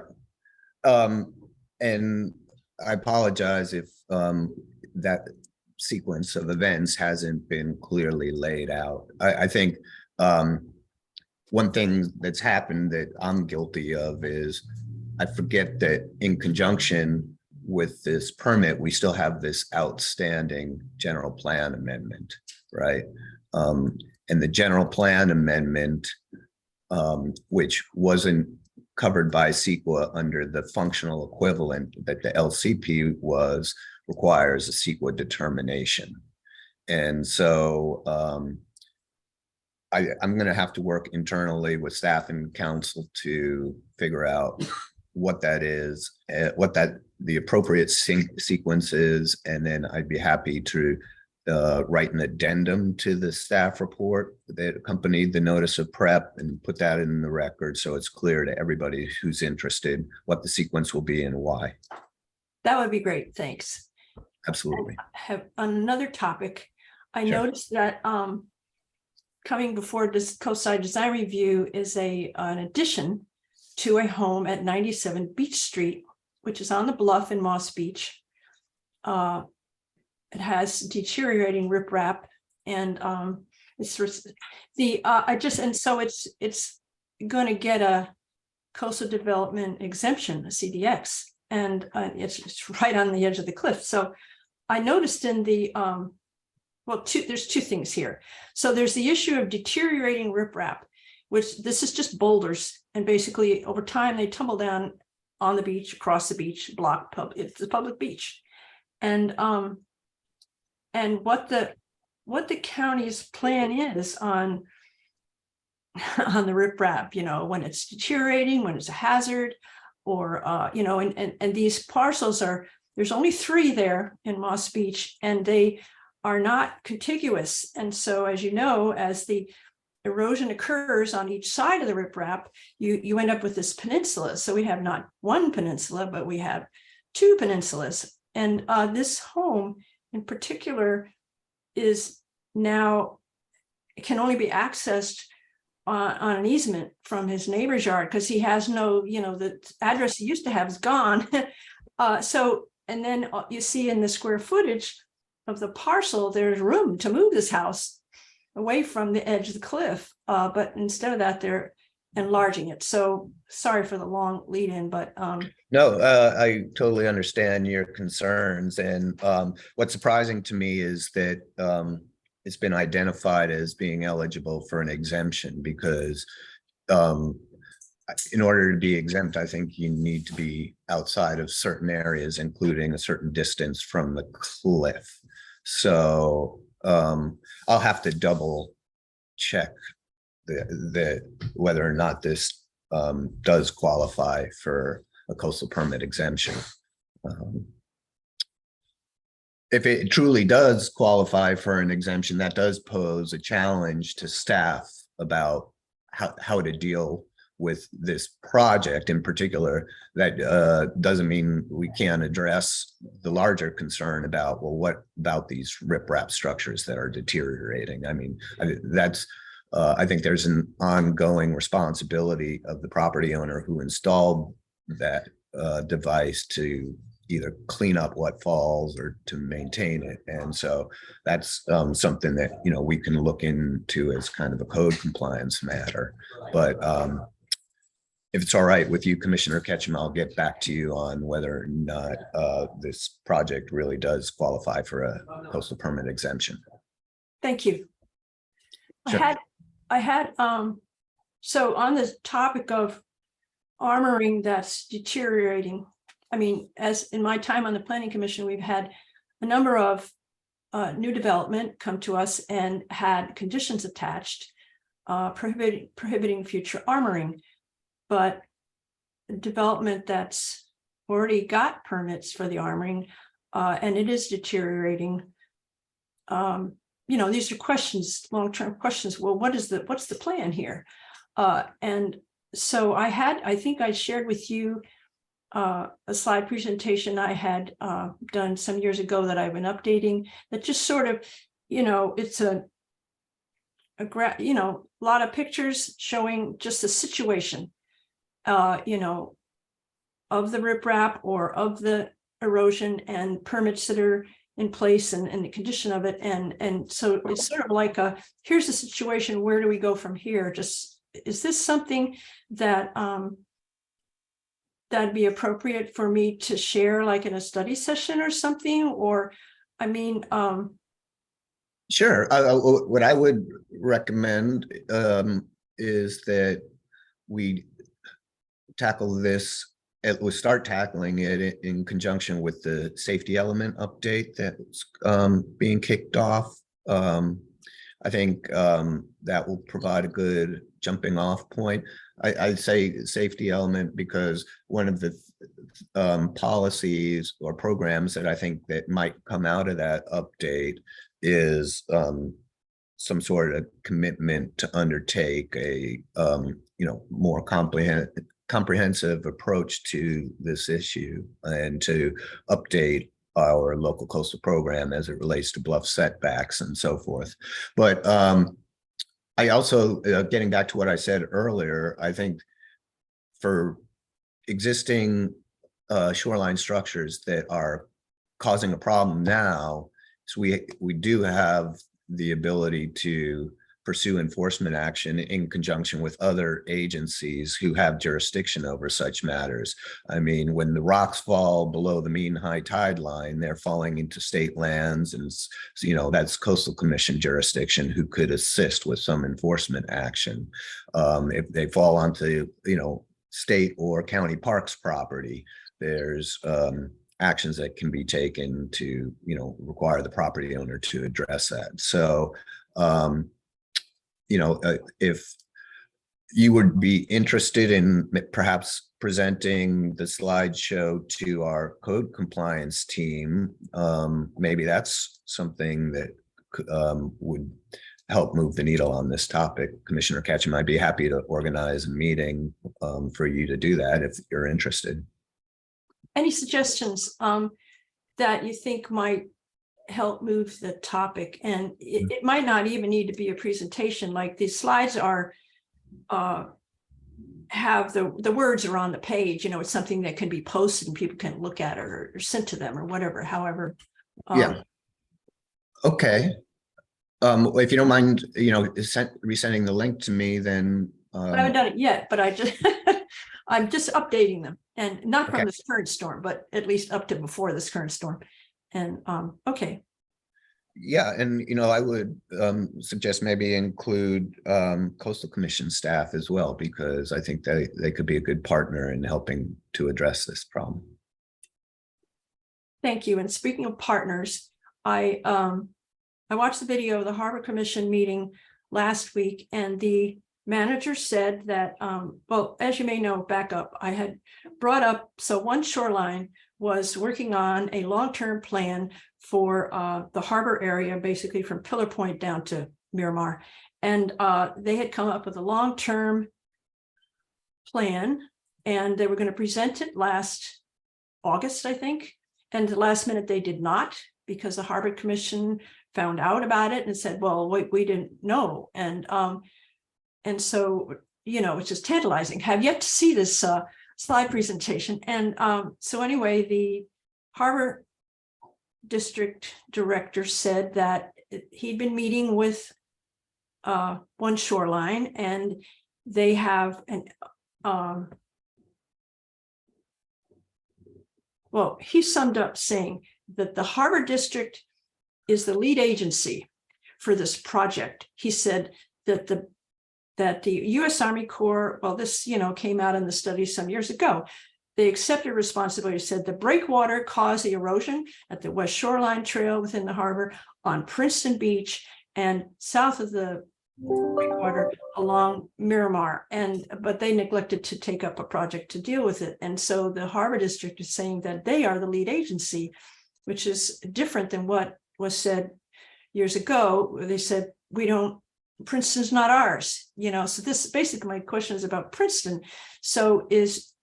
And I apologize if that sequence of events hasn't been clearly laid out. I think one thing that's happened that I'm guilty of is I forget that in conjunction with this permit, we still have this outstanding general plan amendment, right? And the general plan amendment, which wasn't covered by CEQA under the functional equivalent that the LCP was, requires a CEQA determination. And so I'm going to have to work internally with staff and council to figure out what that is, what the appropriate sequence is, and then I'd be happy to write an addendum to the staff report that accompanied the notice of prep and put that in the record so it's clear to everybody who's interested what the sequence will be and why. That would be great. Thanks. Absolutely. I have another topic. I Sure. noticed that coming before this Coastside Design Review is an addition to a home at 97 Beach Street, which is on the bluff in Moss Beach. It has deteriorating riprap, and it's going to get a coastal development exemption, a CDX, and it's right on the edge of the cliff. So I noticed in the there's two things here. So there's the issue of deteriorating riprap, which this is just boulders, and basically over time they tumble down on the beach, across the beach, it's a public beach, and what the county's plan is on the riprap, you know, when it's deteriorating, when it's a hazard, or you know, and these parcels there's only 3 there in Moss Beach, and they are not contiguous. And so, as you know, as the erosion occurs on each side of the riprap, you end up with this peninsula. So we have not one peninsula, but we have 2 peninsulas. And this home in particular is now, it can only be accessed on an easement from his neighbor's yard, because he has no, you know, the address he used to have is gone. So, and then you see in the square footage of the parcel, there's room to move this house away from the edge of the cliff. But instead of that, they're enlarging it. So sorry for the long lead in, but no, I totally understand your concerns. And what's surprising to me is that it's been identified as being eligible for an exemption, because in order to be exempt, I think you need to be outside of certain areas, including a certain distance from the cliff. So I'll have to double check whether or not this does qualify for a coastal permit exemption. If it truly does qualify for an exemption, that does pose a challenge to staff about how to deal with this project in particular. That doesn't mean we can't address the larger concern about, well, what about these riprap structures that are deteriorating? I mean, I think there's an ongoing responsibility of the property owner who installed that device to either clean up what falls or to maintain it. And so that's something that, you know, we can look into as kind of a code compliance matter. But if it's all right with you, Commissioner Ketchum, I'll get back to you on whether or not this project really does qualify for a coastal permit exemption. thank you. Sure. I had so on the topic of armoring that's deteriorating, I mean, as in my time on the planning commission, we've had a number of new development come to us and had conditions attached prohibiting future armoring. But development that's already got permits for the armoring and it is deteriorating. These are questions, long-term questions. Well, what's the plan here? And so I think I shared with you a slide presentation I had done some years ago that I've been updating that just sort of, it's a lot of pictures showing just the situation, of the riprap or of the erosion and permits that are in place and the condition of it. And so it's sort of like here's the situation, where do we go from here? Just, is this something that that'd be appropriate for me to share like in a study session or something? Or, Sure. What I would recommend is that we tackle this. We'll start tackling it in conjunction with the safety element update that's being kicked off. I think that will provide a good jumping off point. I'd say safety element because one of the policies or programs that I think that might come out of that update is some sort of commitment to undertake a more comprehensive approach to this issue and to update our local coastal program as it relates to bluff setbacks and so forth. But I also, getting back to what I said earlier, I think for existing shoreline structures that are causing a problem now, so we do have the ability to pursue enforcement action in conjunction with other agencies who have jurisdiction over such matters. I mean, when the rocks fall below the mean high tide line, they're falling into state lands, and that's Coastal Commission jurisdiction who could assist with some enforcement action. If they fall onto state or county parks property, there's actions that can be taken to require the property owner to address that. So if you would be interested in perhaps presenting the slideshow to our code compliance team, maybe that's something that would help move the needle on this topic. Commissioner Ketchum, I'd be happy to organize a meeting for you to do that if you're interested. any suggestions that you think might help move the topic? And it might not even need to be a presentation. Like these slides are have the words are on the page. It's something that can be posted and people can look at it or sent to them or whatever. However, yeah. Okay. If you don't mind, resending the link to me, then I haven't done it yet, but I'm just updating them, and not from Okay. this current storm, but at least up to before this current storm. And okay. Yeah, and I would suggest maybe include Coastal Commission staff as well, because I think they could be a good partner in helping to address this problem. Thank you. And speaking of partners, I watched the video of the Harbor Commission meeting last week, and the manager said that, well, as you may know, back up, I had brought up, so One Shoreline was working on a long-term plan for the harbor area, basically from Pillar Point down to Miramar. And they had come up with a long-term plan, and they were going to present it last August, I think. And the last minute they did not, because the Harbor Commission found out about it and said, well, wait, we didn't know. And so, it's just tantalizing. Have yet to see this slide presentation. And so anyway, the Harbor District Director said that he'd been meeting with One Shoreline, and they have well, he summed up saying that the Harbor District is the lead agency for this project. He said that the U.S. Army Corps, well, this, came out in the study some years ago, they accepted responsibility, said the breakwater caused the erosion at the West Shoreline Trail within the harbor, on Princeton Beach, and south of the breakwater along Miramar. But they neglected to take up a project to deal with it. And so the Harbor District is saying that they are the lead agency, which is different than what was said years ago, where they said, Princeton's not ours, so this basically, my question is about Princeton. So is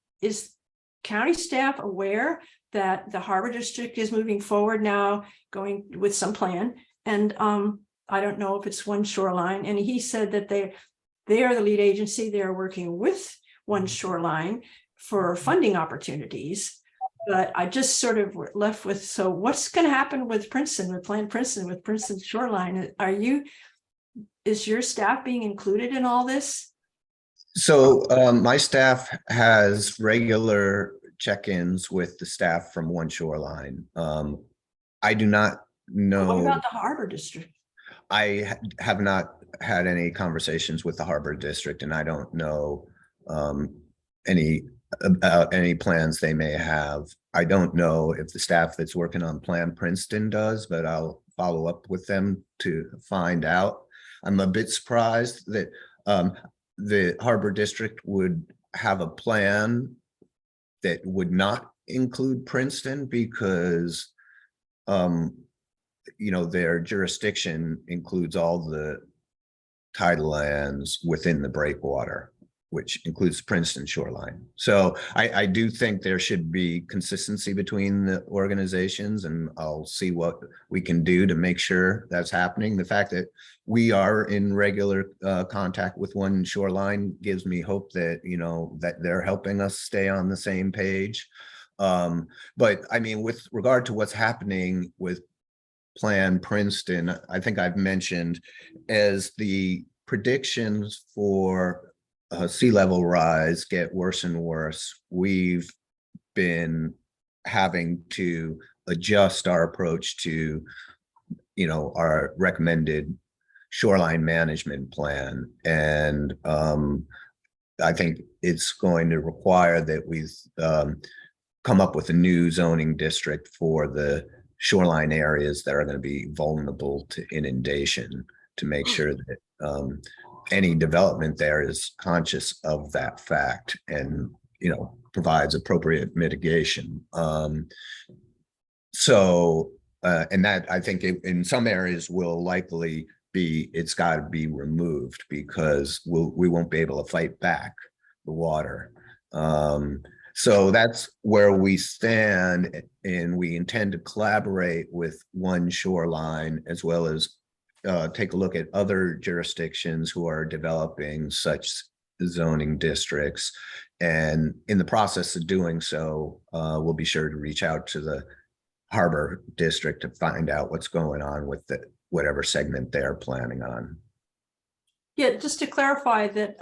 county staff aware that the Harbor District is moving forward now, going with some plan? And I don't know if it's One Shoreline, and he said that they are the lead agency. They are working with One Shoreline for funding opportunities. But I just sort of left with, so what's going to happen with Princeton, with Plan Princeton, with Princeton Shoreline? Is your staff being included in all this? So my staff has regular check-ins with the staff from One Shoreline. I do not know. What about the Harbor District? I have not had any conversations with the Harbor District, and I don't know about any plans they may have. I don't know if the staff that's working on Plan Princeton does, but I'll follow up with them to find out. I'm a bit surprised that the Harbor District would have a plan that would not include Princeton, because their jurisdiction includes all the tidal lands within the breakwater, which includes Princeton shoreline. So I do think there should be consistency between the organizations, and I'll see what we can do to make sure that's happening. The fact that we are in regular contact with One Shoreline gives me hope that, that they're helping us stay on the same page. But I mean, with regard to what's happening with Plan Princeton, I think I've mentioned, as the predictions for sea level rise get worse and worse, we've been having to adjust our approach to, our recommended shoreline management plan. And I think it's going to require that we come up with a new zoning district for the shoreline areas that are going to be vulnerable to inundation, to make sure that any development there is conscious of that fact and, provides appropriate mitigation. And that, I think, in some areas will likely be, it's got to be removed, because we won't be able to fight back the water. So that's where we stand, and we intend to collaborate with One Shoreline, as well as take a look at other jurisdictions who are developing such zoning districts. And in the process of doing so, we'll be sure to reach out to the Harbor District to find out what's going on with whatever segment they're planning on. Yeah, just to clarify that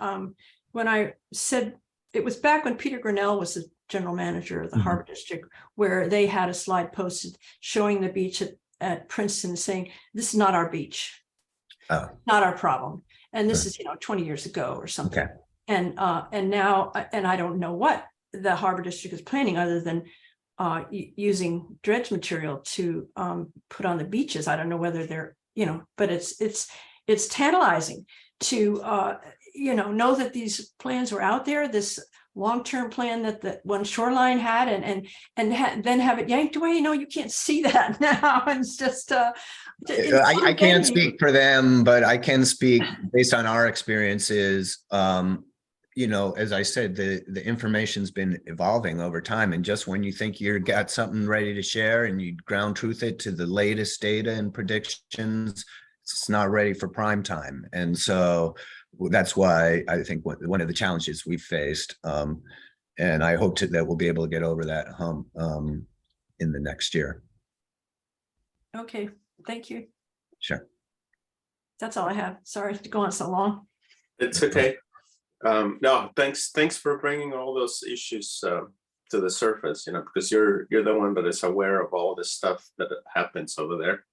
when I said, it was back when Peter Grinnell was the general manager of the Harbor District, where they had a slide posted showing the beach at Princeton, saying, this is not our beach, not our problem. And this is, 20 years ago or something. Okay. And now, and I don't know what the Harbor District is planning other than using dredge material to put on the beaches. I don't know whether they're, but it's tantalizing to, know that these plans were out there, this long-term plan that the One Shoreline had, and then have it yanked away. You can't see that now. It's just I can't speak for them, but I can speak based on our experiences. As I said, the information's been evolving over time, and just when you think you've got something ready to share and you ground truth it to the latest data and predictions, it's not ready for prime time. And so that's why I think one of the challenges we've faced, and I hope that we'll be able to get over that hump in the next year. Okay, thank you. Sure. That's all I have. Sorry to go on so long. It's okay. No, thanks for bringing all those issues to the surface, because you're the one that is aware of all this stuff that happens over there.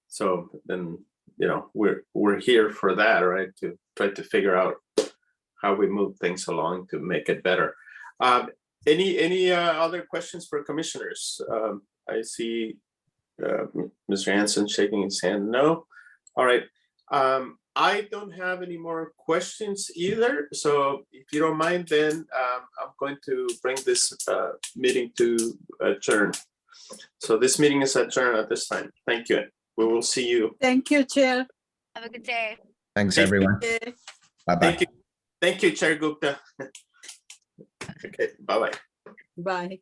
So then, we're here for that, right? To try to figure out how we move things along to make it better. Any other questions for commissioners? I see Mr. Hanson shaking his hand. No. All right. I don't have any more questions either. So if you don't mind, then I'm going to bring this meeting to adjourn. So this meeting is adjourned at this time. Thank you. We will see you. Thank you, Chair. Have a good day. Thanks, Thank you. everyone. Okay. Bye-bye. Thank you. Thank you, Chair Gupta. Okay, bye-bye. Bye.